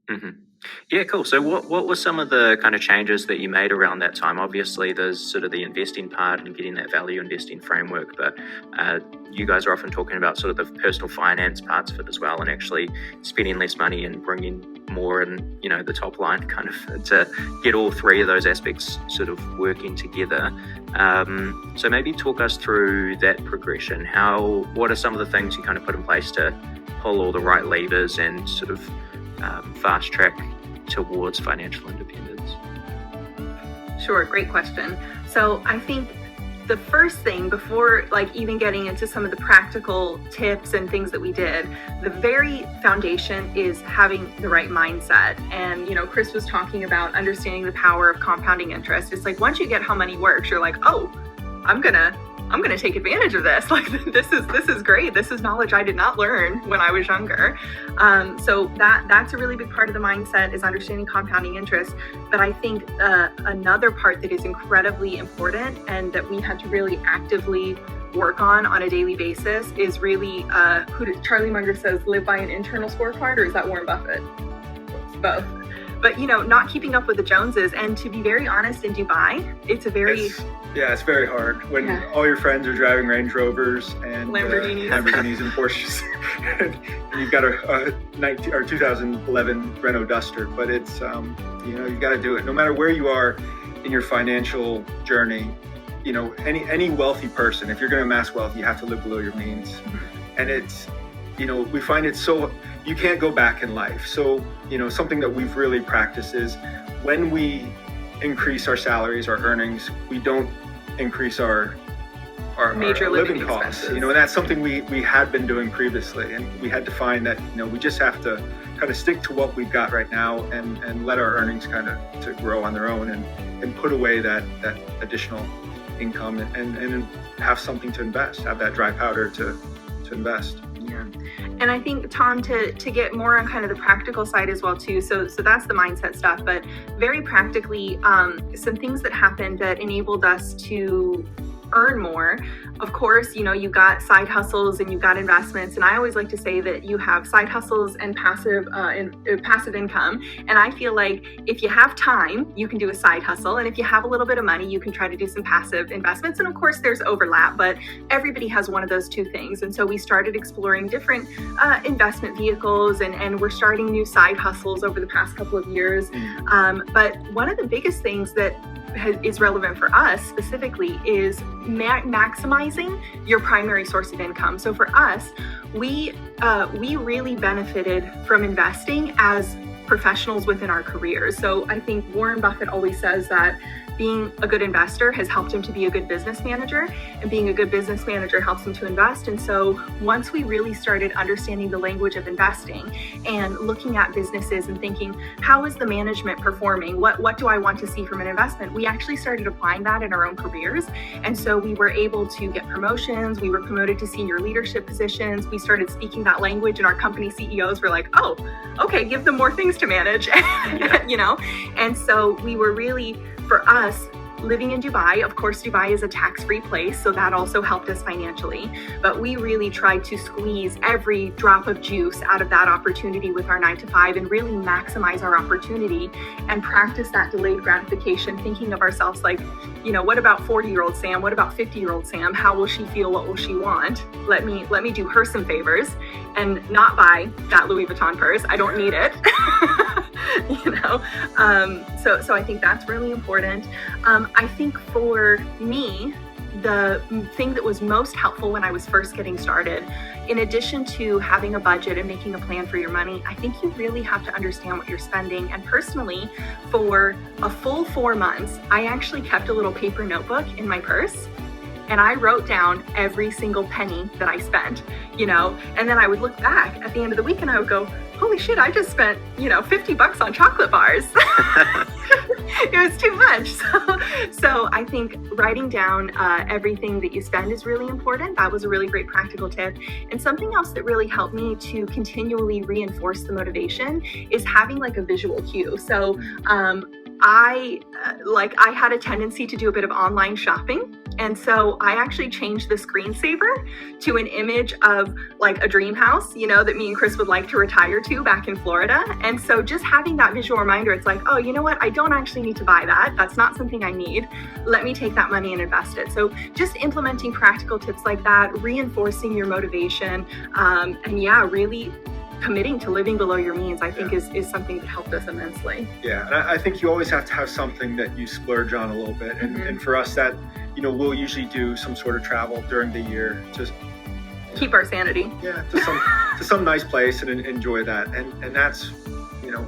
hmm Yeah, cool. So what were some of the kind of changes that you made around that time? Obviously, there's sort of the investing part and getting that value investing framework, but you guys are often talking about sort of the personal finance parts of it as well, and actually spending less money and bringing more in, the top line kind of to get all three of those aspects sort of working together. So maybe talk us through that progression. What are some of the things you kind of put in place to pull all the right levers and sort of fast track towards financial independence? Sure, great question. So I think the first thing, before even getting into some of the practical tips and things that we did, the very foundation is having the right mindset. And Chris was talking about understanding the power of compounding interest. It's like once you get how money works, you're like, oh, I'm gonna take advantage of this. Like this is great. This is knowledge I did not learn when I was younger. So that's a really big part of the mindset, is understanding compounding interest. But I think another part that is incredibly important and that we had to really actively work on a daily basis is really Charlie Munger says, live by an internal scorecard, or is that Warren Buffett? Both. But not keeping up with the Joneses. And to be very honest, in Dubai, it's very hard when all your friends are driving Range Rovers and Lamborghinis and Porsches, and you've got a 2011 Renault Duster. But it's you've got to do it no matter where you are in your financial journey. Any wealthy person, if you're going to amass wealth, you have to live below your means, and it's we find it so. You can't go back in life. So, something that we've really practiced is when we increase our salaries, our earnings, we don't increase our major living costs. And that's something we had been doing previously. And we had to find that, we just have to kind of stick to what we've got right now and let our earnings kind of to grow on their own and put away that additional income and have something to invest, have that dry powder to invest. Yeah. And I think, Tom, to get more on kind of the practical side as well too, so that's the mindset stuff, but very practically, some things that happened that enabled us to earn more. Of course, you got side hustles and you've got investments, and I always like to say that you have side hustles and passive income. And I feel like if you have time, you can do a side hustle, and if you have a little bit of money, you can try to do some passive investments. And of course, there's overlap, but everybody has one of those two things. And so we started exploring different investment vehicles, and we're starting new side hustles over the past couple of years. But one of the biggest things that is relevant for us specifically is maximizing your primary source of income. So for us, we really benefited from investing as professionals within our careers. So I think Warren Buffett always says that being a good investor has helped him to be a good business manager, and being a good business manager helps him to invest. And so once we really started understanding the language of investing and looking at businesses and thinking, how is the management performing? What do I want to see from an investment? We actually started applying that in our own careers. And so we were able to get promotions. We were promoted to senior leadership positions. We started speaking that language, and our company CEOs were like, oh, okay, give them more things to manage, And so we were really, for us, living in Dubai, of course, Dubai is a tax-free place, so that also helped us financially. But we really tried to squeeze every drop of juice out of that opportunity with our 9-to-5 and really maximize our opportunity and practice that delayed gratification, thinking of ourselves like, what about 40-year-old Sam? What about 50-year-old Sam? How will she feel? What will she want? Let me do her some favors and not buy that Louis Vuitton purse. I don't need it. So I think that's really important. I think for me, the thing that was most helpful when I was first getting started, in addition to having a budget and making a plan for your money, I think you really have to understand what you're spending. And personally, for a full 4 months, I actually kept a little paper notebook in my purse, and I wrote down every single penny that I spent, and then I would look back at the end of the week and I would go, holy shit, I just spent, $50 on chocolate bars. It was too much. So I think writing down everything that you spend is really important. That was a really great practical tip. And something else that really helped me to continually reinforce the motivation is having like a visual cue. So I had a tendency to do a bit of online shopping, And so I actually changed the screensaver to an image of like a dream house, you know, that me and Chris would like to retire to back in Florida. And so just having that visual reminder, it's like, oh, you know what? I don't actually need to buy that. That's not something I need. Let me take that money and invest it. So just implementing practical tips like that, reinforcing your motivation, and yeah, really committing to living below your means, I think is something that helped us immensely. Yeah, and I think you always have to have something that you splurge on a little bit. And for us, that, you know, we'll usually do some sort of travel during the year, just keep our sanity. Yeah, to some nice place and enjoy that. And that's, you know,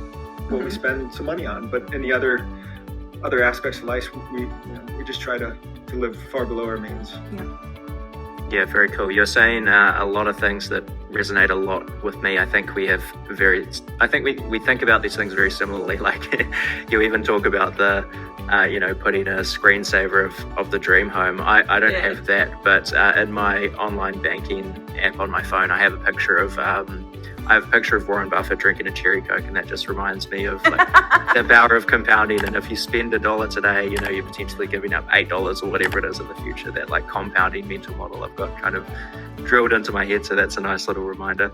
what we spend some money on. But in the other aspects of life, we just try to live far below our means. Yeah, very cool. You're saying a lot of things that resonate a lot with me. I think we think about these things very similarly. Like you even talk about the, putting a screensaver of the dream home. I don't have that, but in my online banking app on my phone, I have a picture of Warren Buffett drinking a cherry Coke, and that just reminds me of like the power of compounding. And if you spend $1 today, you know, you're potentially giving up $8 or whatever it is in the future. That like compounding mental model I've got kind of drilled into my head, so that's a nice little reminder.